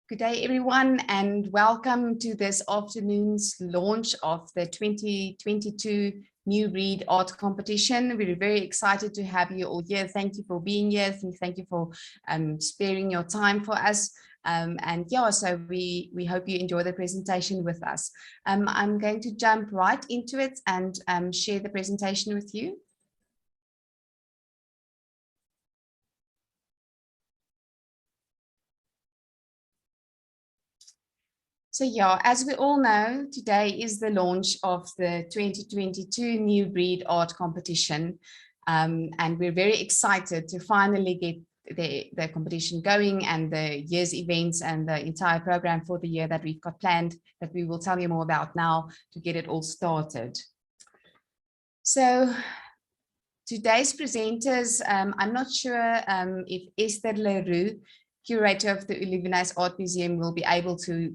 Good day, everyone, and welcome to this afternoon's launch of the 2022 New Breed Art Competition. We're very excited to have you all here. Thank you for being here. Thank you for sparing your time for us. So we hope you enjoy the presentation with us. I'm going to jump right into it and share the presentation with you. So yeah, as we all know, today is the launch of the 2022 New Breed Art Competition. And we're very excited to finally get the competition going and the year's events and the entire program for the year that we've got planned that we will tell you more about now to get it all started. So today's presenters, I'm not sure if Esther Leroux, curator of the Olivenhuis Art Museum, will be able to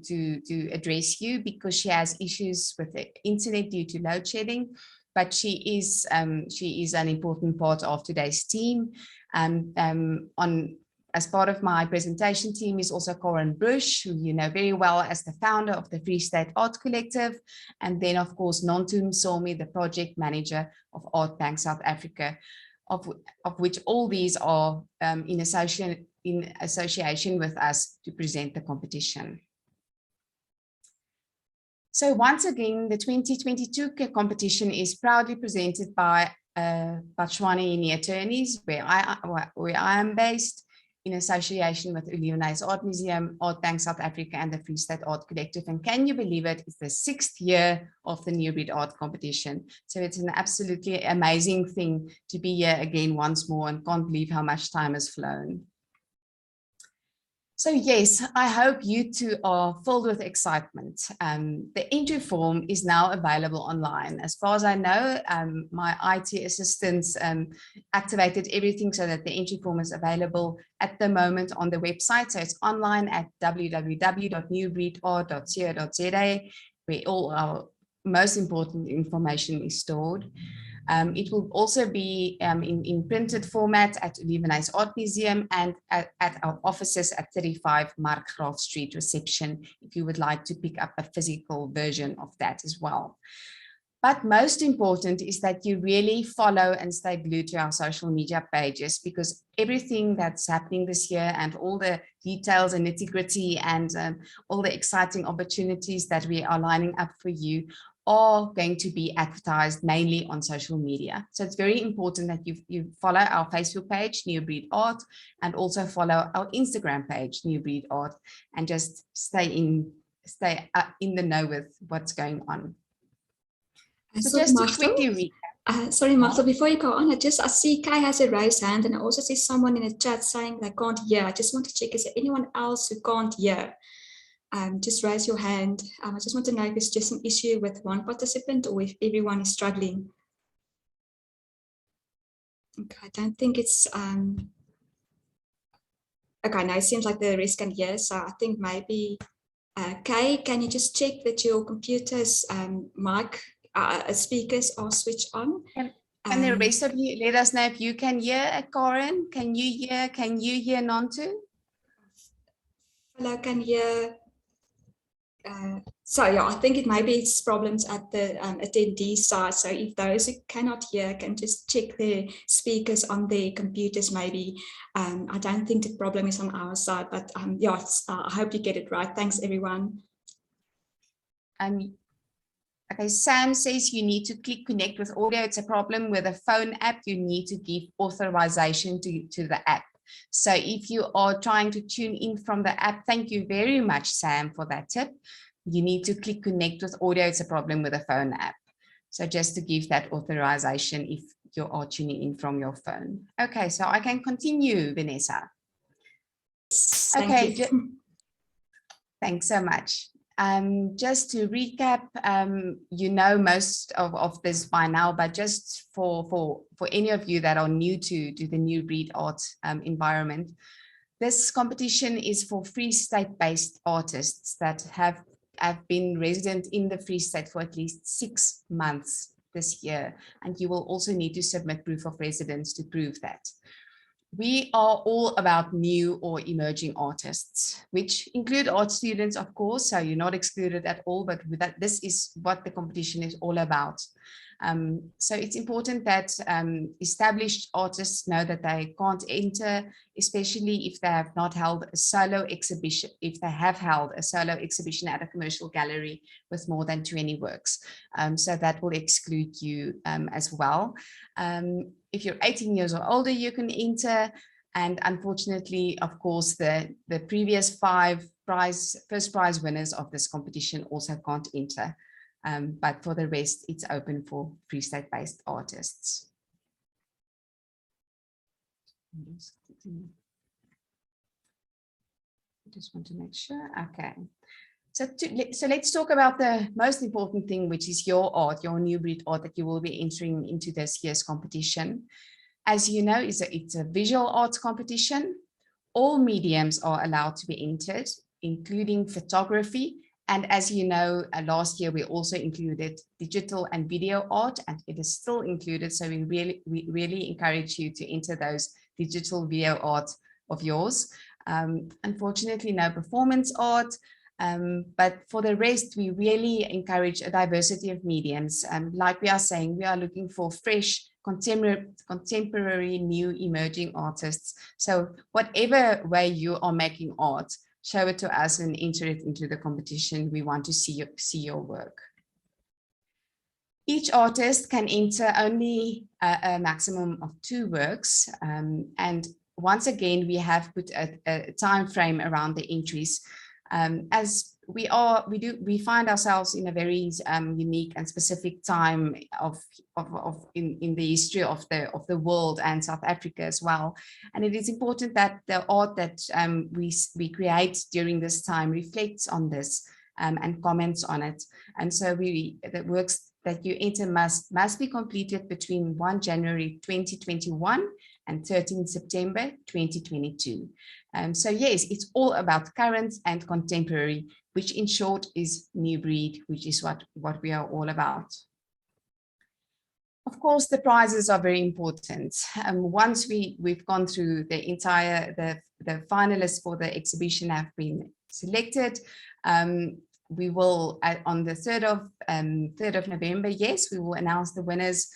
address you because she has issues with the internet due to load shedding, but she is an important part of today's team. As part of my presentation team is also Corinne Bush, who you know very well as the founder of the Free State Art Collective, and then of course Nontu Msomi, the project manager of Art Bank South Africa, of which all these are in association with us to present the competition. So once again, the 2022 competition is proudly presented by Bachwani Attorneys, where I am based, in association with Olivenhuis Art Museum, Art Bank South Africa, and the Free State Art Collective. And can you believe it? It's the 6th year of the New Breed Art Competition. So it's an absolutely amazing thing to be here again once more, and can't believe how much time has flown. So yes, I hope you two are filled with excitement. The entry form is now available online. As far as I know, my IT assistants activated everything so that the entry form is available at the moment on the website. So it's online at www.newbreedart.co.za, where all our most important information is stored. It will also be in printed format at Olivenhuis Art Museum and at our offices at 35 Markgraaf Street reception, if you would like to pick up a physical version of that as well. But most important is that you really follow and stay glued to our social media pages, because everything that's happening this year and all the details and nitty-gritty and all the exciting opportunities that we are lining up for you are going to be advertised mainly on social media. So it's very important that you follow our Facebook page, New Breed Art, and also follow our Instagram page, New Breed Art, and just stay in the know with what's going on. So just to quickly recap. Sorry, Martha, before you go on, I see Kai has a raised hand, and I also see someone in the chat saying they can't hear. I just want to check, is there anyone else who can't hear? Just raise your hand. I just want to know if it's just an issue with one participant or if everyone is struggling. Okay, I don't think it's, okay, now it seems like the rest can hear, so I think maybe, Kay, can you just check that your computer's mic speakers are switched on? And the rest of you, let us know if you can hear. Corinne, can you hear Nontu? Hello, can you hear? So yeah, I think it maybe it's problems at the attendee side. So if those who cannot hear can just check their speakers on their computers, maybe. I don't think the problem is on our side, but yeah, I hope you get it right. Thanks, everyone. Okay, Sam says you need to click connect with audio. It's a problem with a phone app. You need to give authorization to the app. So if you are trying to tune in from the app, thank you very much, Sam, for that tip. You need to click connect with audio. It's a problem with a phone app. So just to give that authorization if you are tuning in from your phone. Okay, so I can continue, Vanessa. Okay, thanks so much. Just to recap, you know most of this by now, but just for any of you that are new to the New Breed Art environment, this competition is for Free State-based artists that have been resident in the Free State for at least 6 months this year, and you will also need to submit proof of residence to prove that. We are all about new or emerging artists, which include art students, of course, so you're not excluded at all, but with that, this is what the competition is all about. So it's important that established artists know that they can't enter, especially if they have not held a solo exhibition, if they have held a solo exhibition at a commercial gallery with more than 20 works. So that will exclude you as well. If you're 18 years or older, you can enter. And unfortunately, of course, the previous first prize winners of this competition also can't enter. But for the rest, it's open for Free State-based artists. I just want to make sure. Okay. So let's talk about the most important thing, which is your art, your new breed art that you will be entering into this year's competition. As you know, it's a visual arts competition. All mediums are allowed to be entered, including photography. And as you know, last year we also included digital and video art, and it is still included. So we really encourage you to enter those digital video art of yours. Unfortunately, no performance art. But for the rest, we really encourage a diversity of mediums. Like we are saying, we are looking for fresh, contemporary, new emerging artists. So whatever way you are making art, show it to us and enter it into the competition. We want to see your work. Each artist can enter only a maximum of 2 works. And once again, we have put a time frame around the entries. As we find ourselves in a very unique and specific time in the history of the world and South Africa as well. And it is important that the art that we create during this time reflects on this and comments on it. And so the works that you enter must be completed between 1 January 2021 and 13 September 2022. So yes, it's all about current and contemporary, which in short is new breed, which is what we are all about. Of course, the prizes are very important. Once we've gone through the entire, the finalists for the exhibition have been selected, we will, on the 3rd of November, yes, we will announce the winners.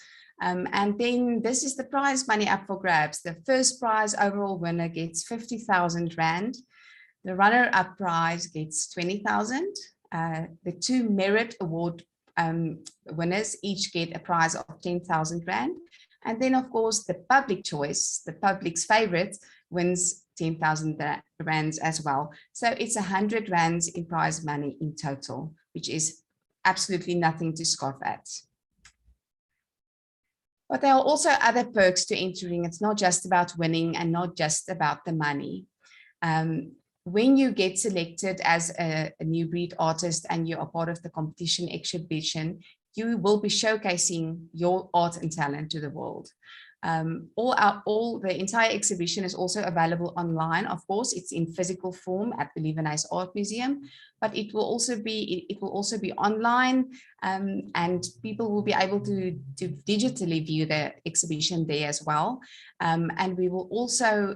And then this is the prize money up for grabs. The first prize overall winner gets 50,000 Rand. The runner-up prize gets 20,000. The 2 merit award winners each get a prize of 10,000 Rand. And then, of course, the public choice, the public's favorite, wins 10,000 Rands as well. So it's 100 Rands in prize money in total, which is absolutely nothing to scoff at. But there are also other perks to entering. It's not just about winning and not just about the money. When you get selected as a new breed artist and you are part of the competition exhibition, you will be showcasing your art and talent to the world. The entire exhibition is also available online. Of course, it's in physical form at the Leeuwenhuis Art Museum, but it will also be online, and people will be able to digitally view the exhibition there as well. And we will also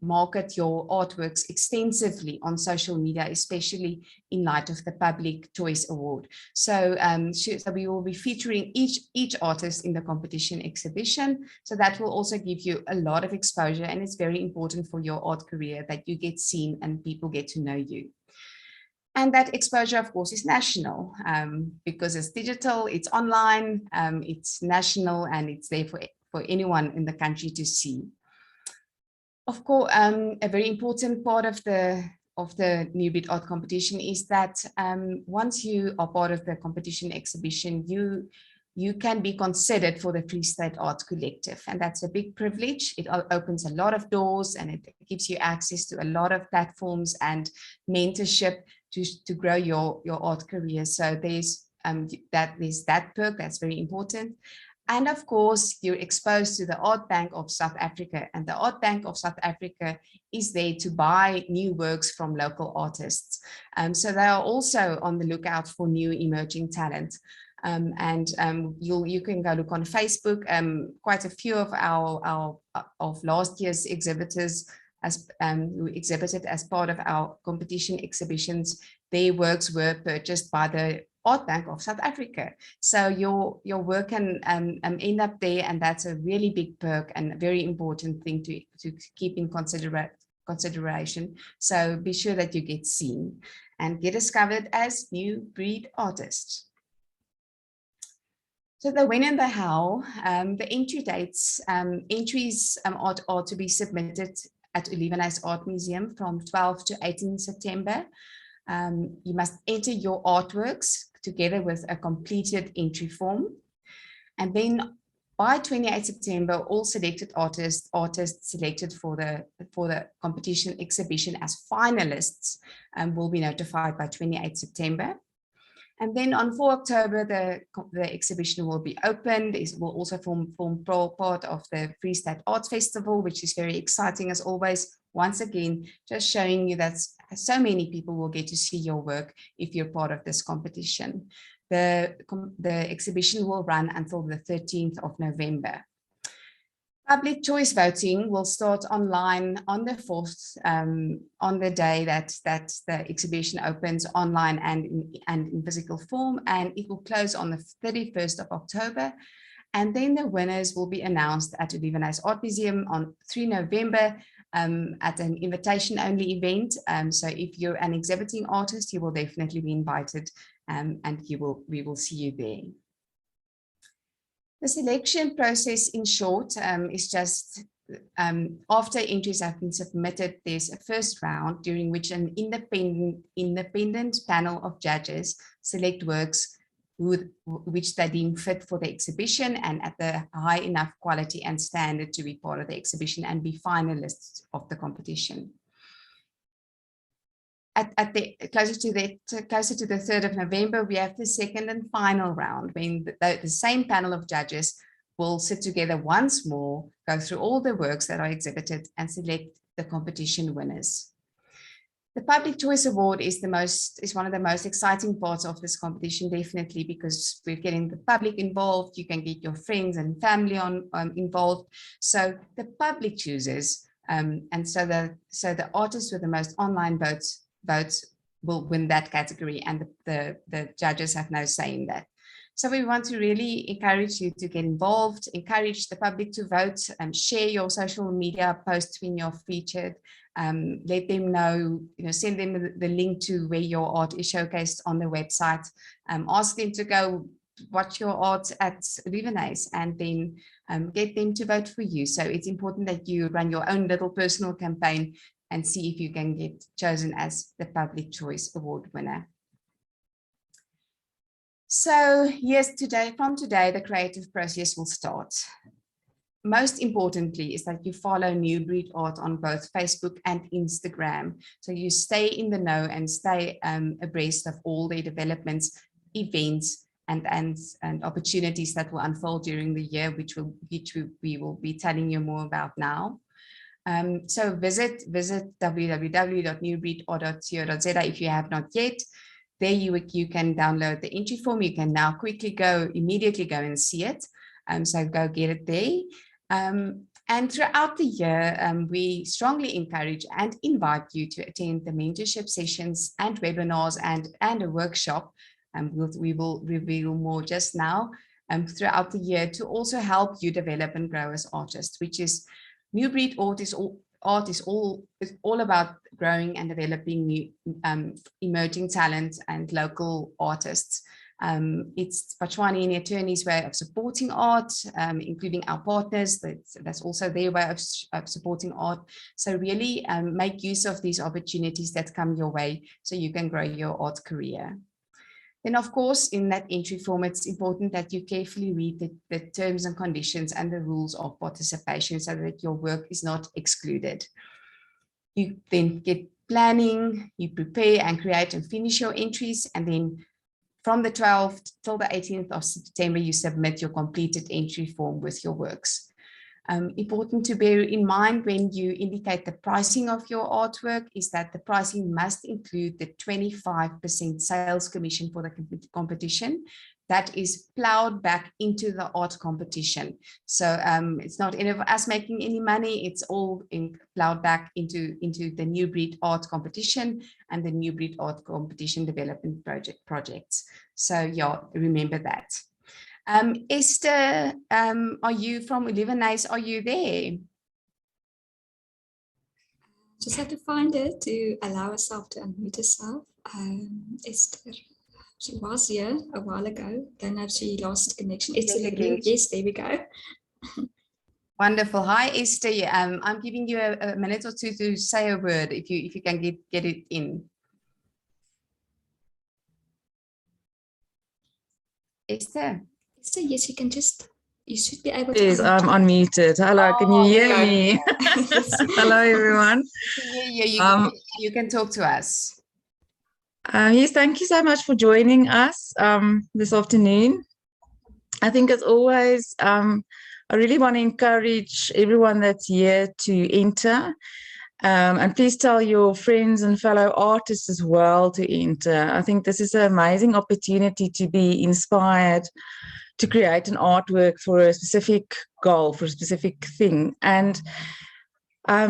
market your artworks extensively on social media, especially in light of the Public Choice Award. So, so we will be featuring each artist in the competition exhibition. So that will also give you a lot of exposure, and it's very important for your art career that you get seen and people get to know you. And that exposure, of course, is national, because it's digital, it's online, it's national, and it's there for anyone in the country to see. Of course, a very important part of the New Breed Art competition is that once you are part of the competition exhibition, you can be considered for the Free State Art Collective. And that's a big privilege. It opens a lot of doors, and it gives you access to a lot of platforms and mentorship to grow your art career. So there's that perk that's very important. And of course, you're exposed to the Art Bank of South Africa, and the Art Bank of South Africa is there to buy new works from local artists. So they are also on the lookout for new emerging talent. You can go look on Facebook. Quite a few of of last year's exhibitors who exhibited as part of our competition exhibitions, their works were purchased by the Art Bank of South Africa. So your work can end up there, and that's a really big perk and a very important thing to keep in consideration. So be sure that you get seen and get discovered as new breed artists. So the when and the how, the entry dates, entries are to be submitted at Olivenhuis Art Museum from 12 to 18 September. You must enter your artworks together with a completed entry form. And then by 28 September, all selected artists selected for the competition exhibition as finalists will be notified by 28 September. And then on 4 October, the exhibition will be opened. It will also form part of the Free State Arts Festival, which is very exciting as always. Once again, just showing you that so many people will get to see your work if you're part of this competition. The exhibition will run until the 13th of November. Public choice voting will start online on the 4th, on the day that the exhibition opens online and in physical form, and it will close on the 31st of October. And then the winners will be announced at Olivenhuis Art Museum on 3 November at an invitation-only event. So if you're an exhibiting artist, you will definitely be invited, and we will see you there. The selection process, in short, is just after entries have been submitted, there's a first round during which an independent panel of judges select works which they deem fit for the exhibition and at the high enough quality and standard to be part of the exhibition and be finalists of the competition. Closer to the 3rd of November, we have the second and final round when the same panel of judges will sit together once more, go through all the works that are exhibited and select the competition winners. The Public Choice Award is one of the most exciting parts of this competition, definitely, because we're getting the public involved. You can get your friends and family involved. So the public chooses, and so the artists with the most online votes will win that category, and the judges have no say in that. So we want to really encourage you to get involved, encourage the public to vote, share your social media posts when you're featured, let them know, send them the link to where your art is showcased on the website, ask them to go watch your art at Olivenhuis, and then get them to vote for you. So it's important that you run your own little personal campaign and see if you can get chosen as the Public Choice Award winner. So yes, from today, the creative process will start. Most importantly is that you follow New Breed Art on both Facebook and Instagram. So you stay in the know and stay abreast of all their developments, events, and opportunities that will unfold during the year, which we will be telling you more about now. So visit www.newbreedart.co.za if you have not yet. There you can download the entry form. You can now immediately go and see it. So go get it there. And throughout the year, we strongly encourage and invite you to attend the mentorship sessions and webinars and a workshop. We will reveal more just now throughout the year to also help you develop and grow as artists, which is New Breed Art is all about growing and developing new emerging talent and local artists. It's Botswanian attorneys' way of supporting art, including our partners. That's also their way of supporting art. So really make use of these opportunities that come your way so you can grow your art career. Then, of course, in that entry form, it's important that you carefully read the terms and conditions and the rules of participation so that your work is not excluded. You then get planning, you prepare and create and finish your entries, and then from the 12th till the 18th of September, you submit your completed entry form with your works. Important to bear in mind when you indicate the pricing of your artwork is that the pricing must include the 25% sales commission for the competition, that is plowed back into the art competition. So it's not any of us making any money, it's all plowed back into the New Breed Art Competition and the New Breed Art Competition Development projects. So yeah, remember that. Esther, are you from Lebanese? Are you there? Just have to find it to allow herself to unmute herself. Esther, she was here a while ago. Don't know if she lost connection. Esther, yes, there we go. Wonderful. Hi, Esther. I'm giving you a minute or two to say a word if you can get it in. Esther. Esther, yes, you should be able to. Yes, I'm unmuted. Hello, can you hear me? Hello, everyone. You can talk to us. Yes, thank you so much for joining us this afternoon. I think as always, I really want to encourage everyone that's here to enter. And please tell your friends and fellow artists as well to enter. I think this is an amazing opportunity to be inspired to create an artwork for a specific goal, for a specific thing. And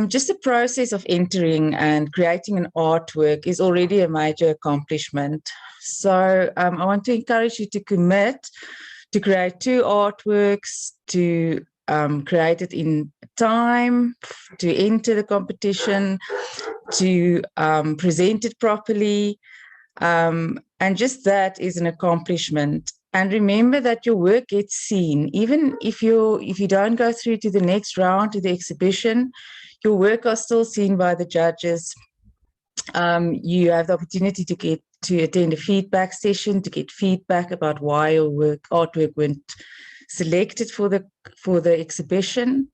just the process of entering and creating an artwork is already a major accomplishment. So I want to encourage you to commit to create 2 artworks, to create it in time, to enter the competition, to present it properly. And just that is an accomplishment. And remember that your work gets seen. Even if you don't go through to the next round, to the exhibition, your work are still seen by the judges. You have the opportunity to attend a feedback session, to get feedback about why your artwork went selected for the exhibition.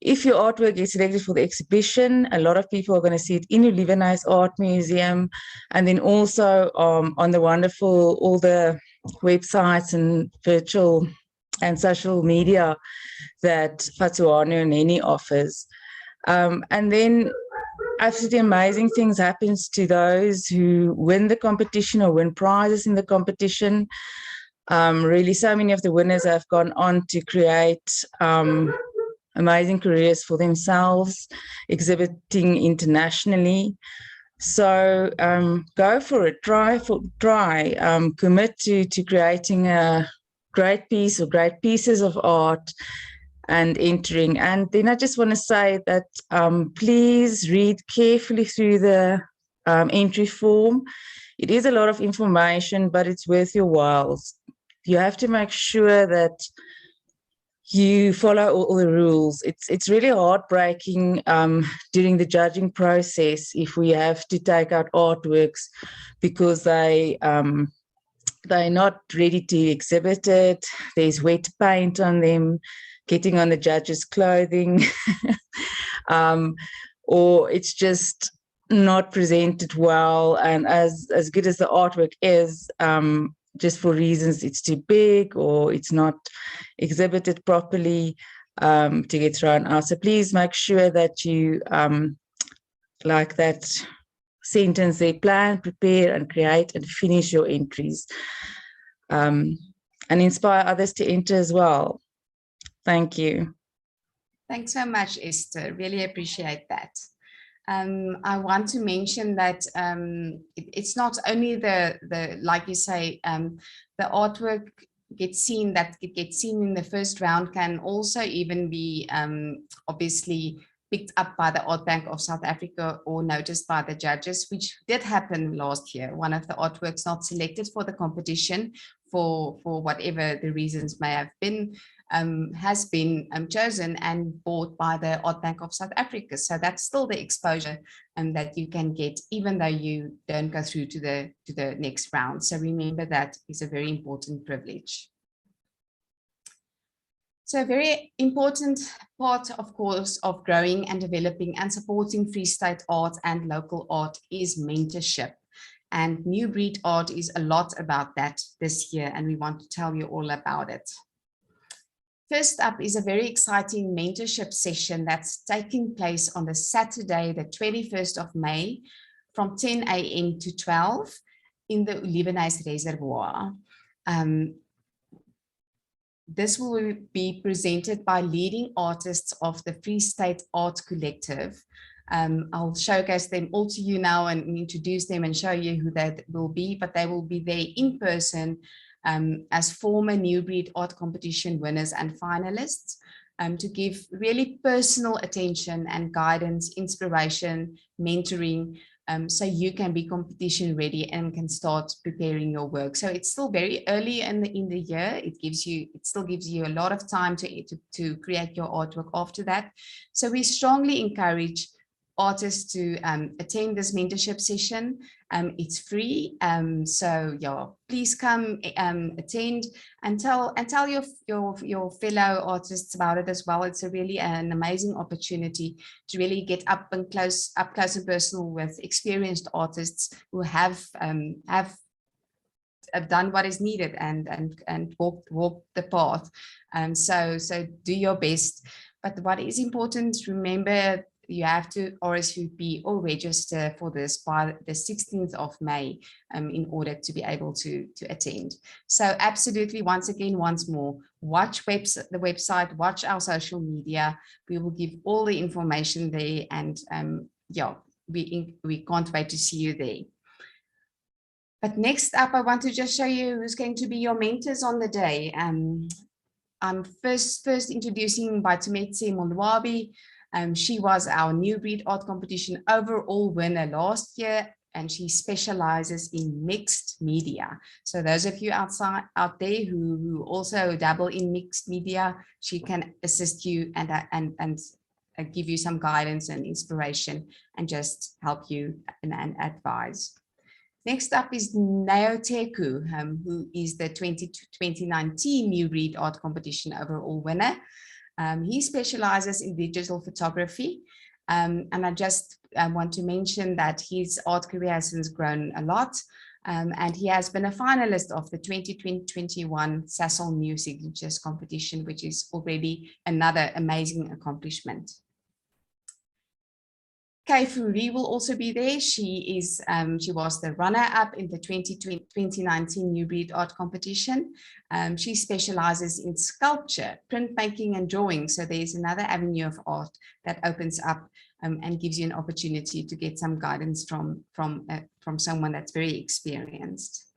If your artwork gets selected for the exhibition, a lot of people are going to see it in your Lebanese Art Museum, and then also on the wonderful, all the websites and virtual and social media that Fatsuano and Neni offers. And then absolutely amazing things happens to those who win the competition or win prizes in the competition. Really, so many of the winners have gone on to create amazing careers for themselves, exhibiting internationally. So go for it, try, commit to creating a great piece or great pieces of art and entering. And then I just want to say that please read carefully through the entry form. It is a lot of information, but it's worth your while. You have to make sure that you follow all the rules. It's really heartbreaking during the judging process if we have to take out artworks because they're not ready to exhibit it. There's wet paint on them, getting on the judge's clothing, or it's just not presented well. And as good as the artwork is, just for reasons it's too big or it's not exhibited properly, to get thrown out. So please make sure that you, like that sentence there, plan, prepare and create and finish your entries, and inspire others to enter as well. Thank you. Thanks so much, Esther. Really appreciate that. I want to mention that it's not only the like you say, the artwork gets seen in the first round can also even be obviously picked up by the Art Bank of South Africa or noticed by the judges, which did happen last year. One of the artworks not selected for the competition for whatever the reasons may have been, has been chosen and bought by the Art Bank of South Africa. So that's still the exposure that you can get, even though you don't go through to the next round. So remember that is a very important privilege. So a very important part, of course, of growing and developing and supporting Free State art and local art is mentorship. And New Breed Art is a lot about that this year, and we want to tell you all about it. First up is a very exciting mentorship session that's taking place on the Saturday, the 21st of May, from 10 a.m. to 12 in the Lebanese Reservoir. This will be presented by leading artists of the Free State Art Collective. I'll showcase them all to you now and introduce them and show you who they will be, but they will be there in person as former New Breed Art Competition winners and finalists, to give really personal attention and guidance, inspiration, mentoring, so you can be competition ready and can start preparing your work. So it's still very early in the year. It still gives you a lot of time to create your artwork after that. So we strongly encourage artists to attend this mentorship session. It's free, so yeah, please come attend and tell your fellow artists about it as well. It's a really an amazing opportunity to really get up close and personal with experienced artists who have done what is needed and walk the path. So do your best. But what is important, remember, you have to RSVP or register for this by the 16th of May in order to be able to attend. So absolutely, once more, watch the website, watch our social media. We will give all the information there, and yeah, we can't wait to see you there. But next up, I want to just show you who's going to be your mentors on the day. I'm first introducing Baitumetse Molwabi. She was our New Breed Art Competition overall winner last year, and she specializes in mixed media. So those of you out there who also dabble in mixed media, she can assist you and give you some guidance and inspiration and just help you and advise. Next up is Naoteku, who is the 2019 New Breed Art Competition overall winner. He specializes in digital photography, and I just want to mention that his art career has since grown a lot, and he has been a finalist of the 2021 Sasol New Signatures competition, which is already another amazing accomplishment. Kay Fourie will also be there. She was the runner-up in the 2019 New Breed Art Competition. She specializes in sculpture, printmaking, and drawing. So there's another avenue of art that opens up and gives you an opportunity to get some guidance from someone that's very experienced.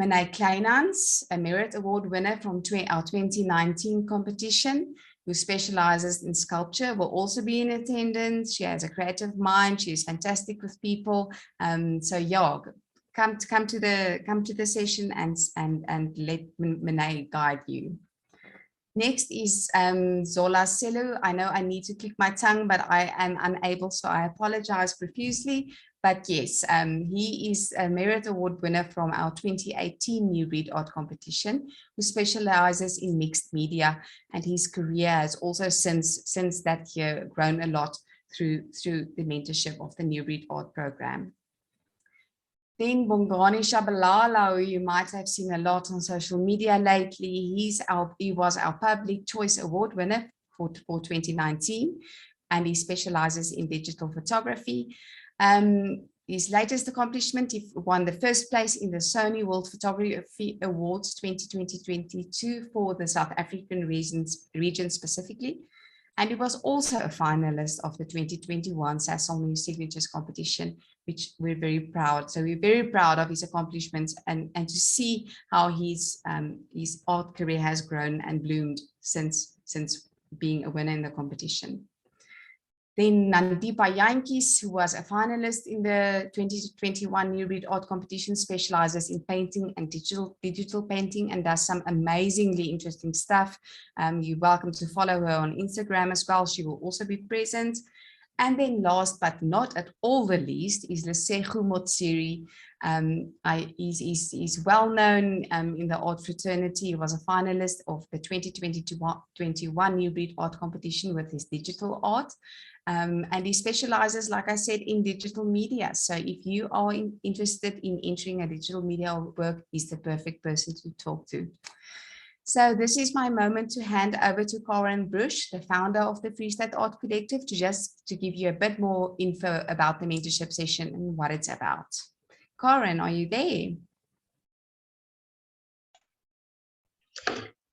Manay Kleinans, a Merit Award winner from our 2019 competition, who specializes in sculpture, will also be in attendance. She has a creative mind. She's fantastic with people. So yeah, come to the session and let Manay guide you. Next is Zola Selu. I know I need to click my tongue, but I am unable, so I apologize profusely. But yes, he is a Merit Award winner from our 2018 New Breed Art Competition, who specializes in mixed media, and his career has also since that year grown a lot through the mentorship of the New Breed Art Program. Then Bongani Shabalala, who you might have seen a lot on social media lately. He was our Public Choice Award winner for 2019, and he specializes in digital photography. His latest accomplishment, he won the first place in the Sony World Photography Awards 2020-2022 for the South African region specifically. And he was also a finalist of the 2021 Sasol New Signatures competition, which we're very proud. So we're very proud of his accomplishments and to see how his art career has grown and bloomed since being a winner in the competition. Then Nandipa Yankees, who was a finalist in the 2021 New Breed Art Competition, specializes in painting and digital painting and does some amazingly interesting stuff. You're welcome to follow her on Instagram as well. She will also be present. And then last but not at all the least is Lesego Motsiri. He's well known in the art fraternity. He was a finalist of the 2021 New Breed Art Competition with his digital art. And he specializes, like I said, in digital media. So if you are interested in entering a digital media work, he's the perfect person to talk to. So this is my moment to hand over to Karen Brush, the founder of the Free State Art Collective, to give you a bit more info about the mentorship session and what it's about. Karen, are you there?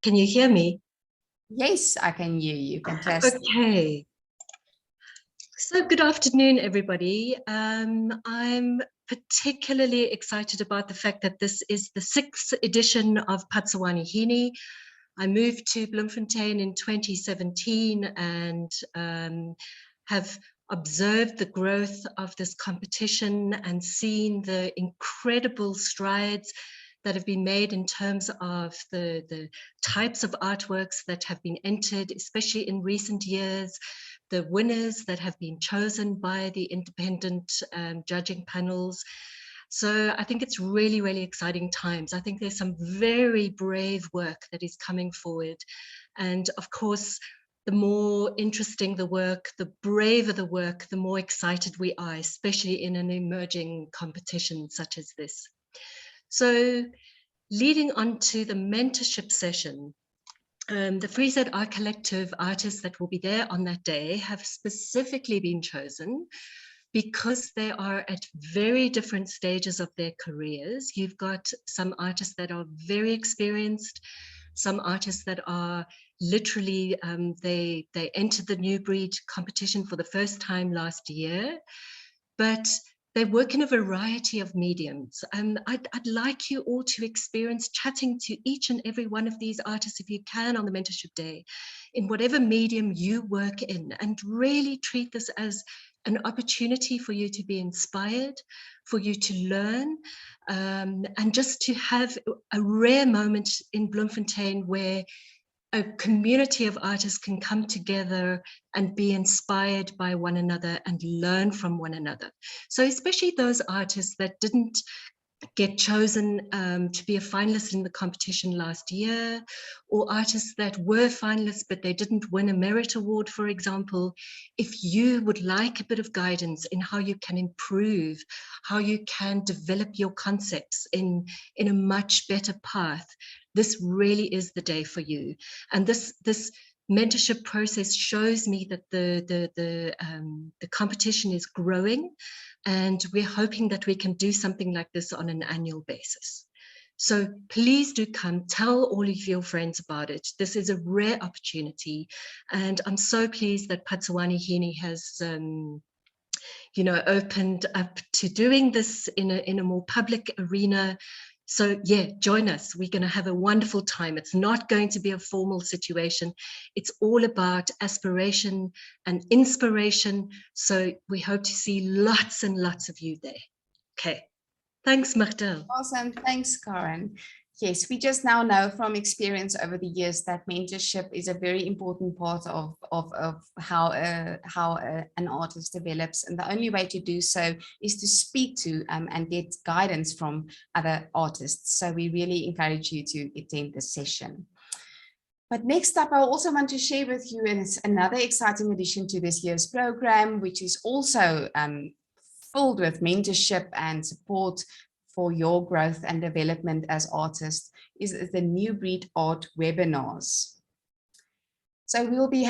Can you hear me? Yes, I can hear you. Fantastic. Okay. So good afternoon, everybody. I'm particularly excited about the fact that this is the 6th edition of Patshwane Hini. I moved to Bloemfontein in 2017 and have observed the growth of this competition and seen the incredible strides that have been made in terms of the types of artworks that have been entered, especially in recent years, the winners that have been chosen by the independent judging panels. So I think it's really, really exciting times. I think there's some very brave work that is coming forward. And of course, the more interesting the work, the braver the work, the more excited we are, especially in an emerging competition such as this. So leading on to the mentorship session, the Free Z Art Collective artists that will be there on that day have specifically been chosen because they are at very different stages of their careers. You've got some artists that are very experienced, some artists that are literally, they entered the New Breed competition for the first time last year, but they work in a variety of mediums. And I'd like you all to experience chatting to each and every one of these artists, if you can, on the mentorship day, in whatever medium you work in, and really treat this as an opportunity for you to be inspired, for you to learn, and just to have a rare moment in Bloemfontein where a community of artists can come together and be inspired by one another and learn from one another. So especially those artists that didn't get chosen to be a finalist in the competition last year, or artists that were finalists but they didn't win a merit award, for example. If you would like a bit of guidance in how you can improve, how you can develop your concepts in a much better path, this really is the day for you. And this mentorship process shows me that the competition is growing, and we're hoping that we can do something like this on an annual basis. So please do come, tell all of your friends about it. This is a rare opportunity, and I'm so pleased that Patshwane Hini has opened up to doing this in a more public arena. So yeah, join us. We're going to have a wonderful time. It's not going to be a formal situation. It's all about aspiration and inspiration. So we hope to see lots and lots of you there. Okay. Thanks, Martel. Awesome. Thanks, Karen. Yes, we just now know from experience over the years that mentorship is a very important part of how an artist develops. And the only way to do so is to speak to and get guidance from other artists. So we really encourage you to attend this session. But next up, I also want to share with you another exciting addition to this year's program, which is also filled with mentorship and support for your growth and development as artists, is the New Breed Art webinars. So we'll be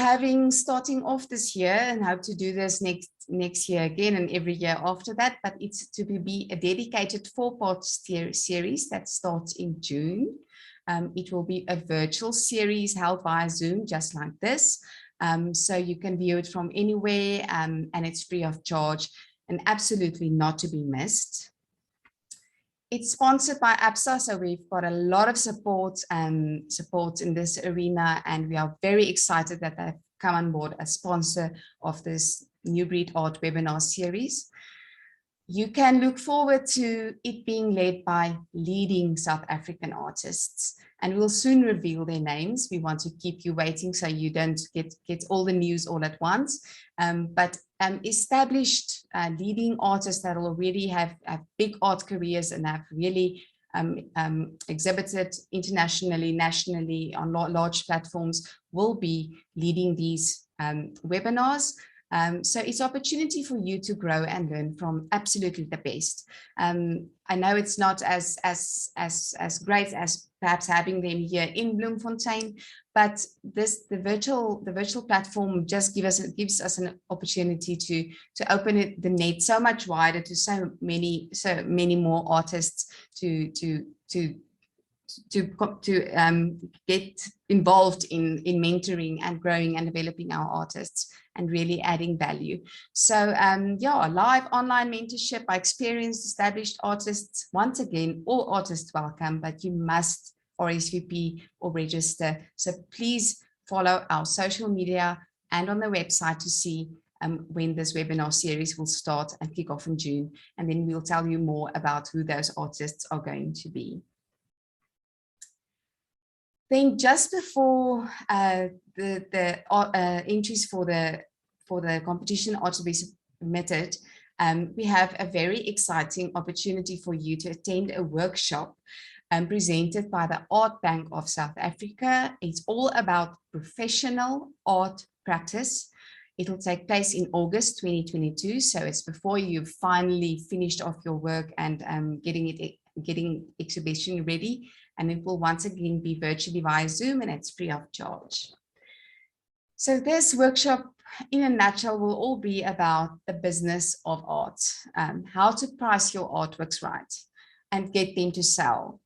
starting off this year, and hope to do this next year again and every year after that, but it's to be a dedicated 4-part series that starts in June. It will be a virtual series held via Zoom, just like this. So you can view it from anywhere, and it's free of charge and absolutely not to be missed. It's sponsored by ABSA, so we've got a lot of support in this arena, and we are very excited that they've come on board as sponsor of this New Breed Art webinar series. You can look forward to it being led by leading South African artists, and we'll soon reveal their names. We want to keep you waiting so you don't get all the news all at once. But established leading artists that already have big art careers and have really exhibited internationally, nationally on large platforms will be leading these webinars. So it's an opportunity for you to grow and learn from absolutely the best. I know it's not as great as perhaps having them here in Bloemfontein, but the virtual platform just gives us an opportunity to open the net so much wider to so many more artists to get involved in mentoring and growing and developing our artists and really adding value. So yeah, live online mentorship by experienced established artists. Once again, all artists welcome, but you must RSVP or register. So please follow our social media and on the website to see when this webinar series will start and kick off in June. And then we'll tell you more about who those artists are going to be. Then just before the entries for the competition are to be submitted, we have a very exciting opportunity for you to attend a workshop presented by the Art Bank of South Africa. It's all about professional art practice. It will take place in August 2022, so it's before you've finally finished off your work and getting exhibition ready. And it will once again be virtually via Zoom, and it's free of charge. So this workshop, in a nutshell, will all be about the business of art, how to price your artworks right and get them to sell,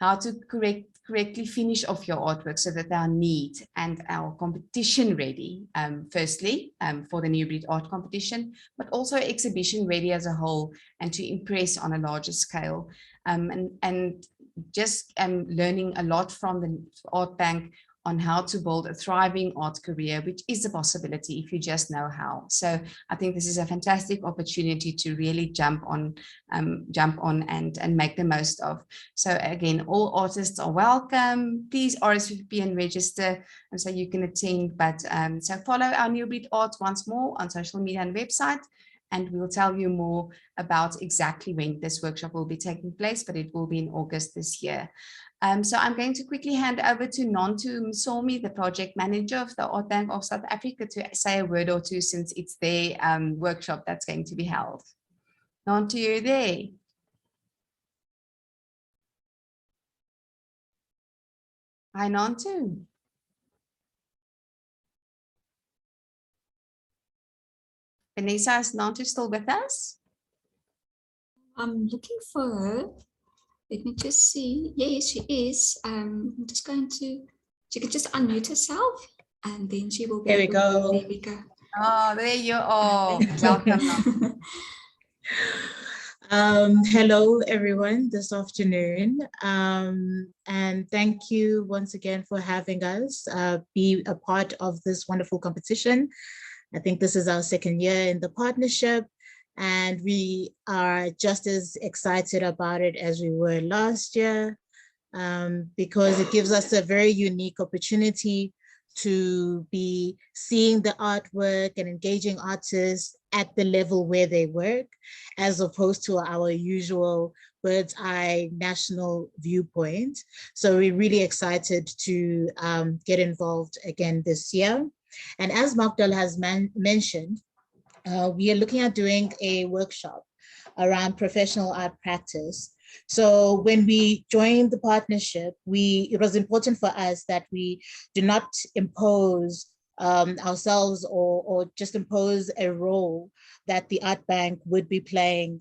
how to correctly finish off your artwork so that they are neat and our competition ready, firstly, for the New Breed Art Competition, but also exhibition ready as a whole and to impress on a larger scale. And just learning a lot from the Art Bank on how to build a thriving art career, which is a possibility if you just know how. So I think this is a fantastic opportunity to really jump on and make the most of. So again, all artists are welcome. Please RSVP and register, and so you can attend. But so follow our New Breed Art once more on social media and website, and we'll tell you more about exactly when this workshop will be taking place, but it will be in August this year. So I'm going to quickly hand over to Nontu Msomi, the project manager of the Art Bank of South Africa, to say a word or two since it's their workshop that's going to be held. Nontu, you're there. Hi, Nontu. Vanessa, is Nontu still with us? I'm looking for her. Let me just see. Yes, she is. I'm just going to, she can just unmute herself and then she will be. There we go. There we go. Oh, there you are. Welcome. Hello, everyone, this afternoon. And thank you once again for having us be a part of this wonderful competition. I think this is our second year in the partnership, and we are just as excited about it as we were last year, because it gives us a very unique opportunity to be seeing the artwork and engaging artists at the level where they work, as opposed to our usual bird's eye national viewpoint. So we're really excited to get involved again this year. And as Magdal has mentioned, we are looking at doing a workshop around professional art practice. So when we joined the partnership, it was important for us that we do not impose ourselves or just impose a role that the Art Bank would be playing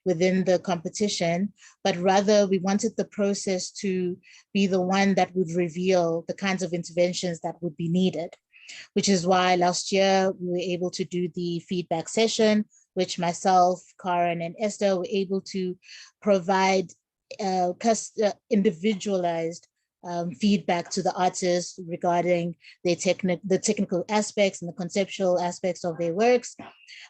within the competition, but rather we wanted the process to be the one that would reveal the kinds of interventions that would be needed, which is why last year we were able to do the feedback session, which myself, Karen, and Esther were able to provide individualized feedback to the artists regarding the technical aspects and the conceptual aspects of their works.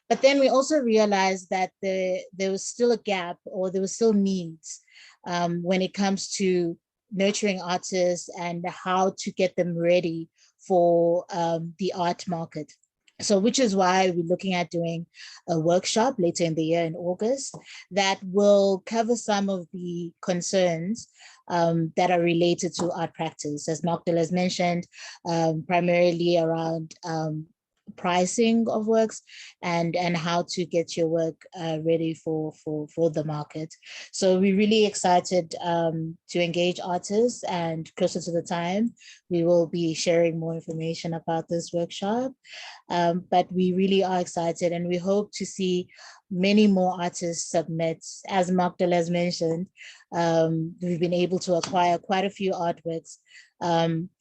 But then we also realized that there was still a gap, or there were still needs when it comes to nurturing artists and how to get them ready for the art market. So which is why we're looking at doing a workshop later in the year in August that will cover some of the concerns that are related to art practice, as Magdal has mentioned, primarily around pricing of works and how to get your work ready for the market. So we're really excited to engage artists, and closer to the time we will be sharing more information about this workshop. But we really are excited, and we hope to see many more artists submit. As Magdal has mentioned, we've been able to acquire quite a few artworks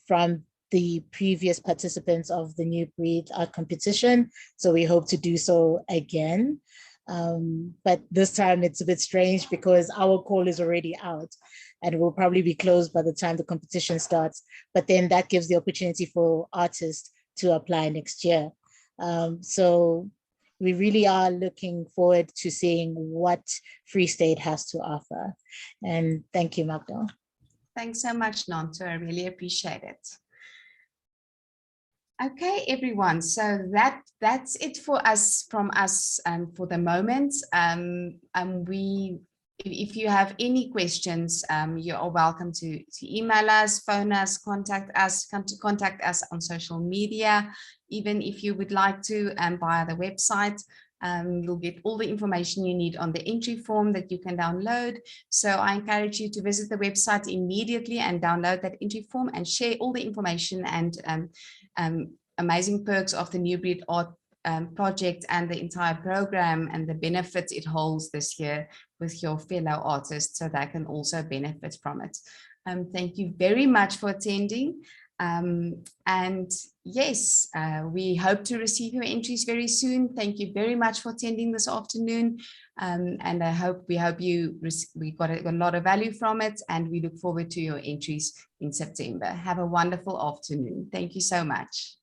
from the previous participants of the New Breed art competition. So we hope to do so again. But this time it's a bit strange because our call is already out and will probably be closed by the time the competition starts. But then that gives the opportunity for artists to apply next year. So we really are looking forward to seeing what Free State has to offer. And thank you, Magda. Thanks so much, Nanto. I really appreciate it. Okay, everyone. So that's it for us from us for the moment. If you have any questions, you are welcome to email us, phone us, contact us, contact us on social media. Even if you would like to via the website, you'll get all the information you need on the entry form that you can download. So I encourage you to visit the website immediately and download that entry form and share all the information and amazing perks of the New Breed Art project and the entire program and the benefits it holds this year with your fellow artists, so they can also benefit from it. Thank you very much for attending. And yes, we hope to receive your entries very soon. Thank you very much for attending this afternoon. And we hope we got a lot of value from it, and we look forward to your entries in September. Have a wonderful afternoon. Thank you so much.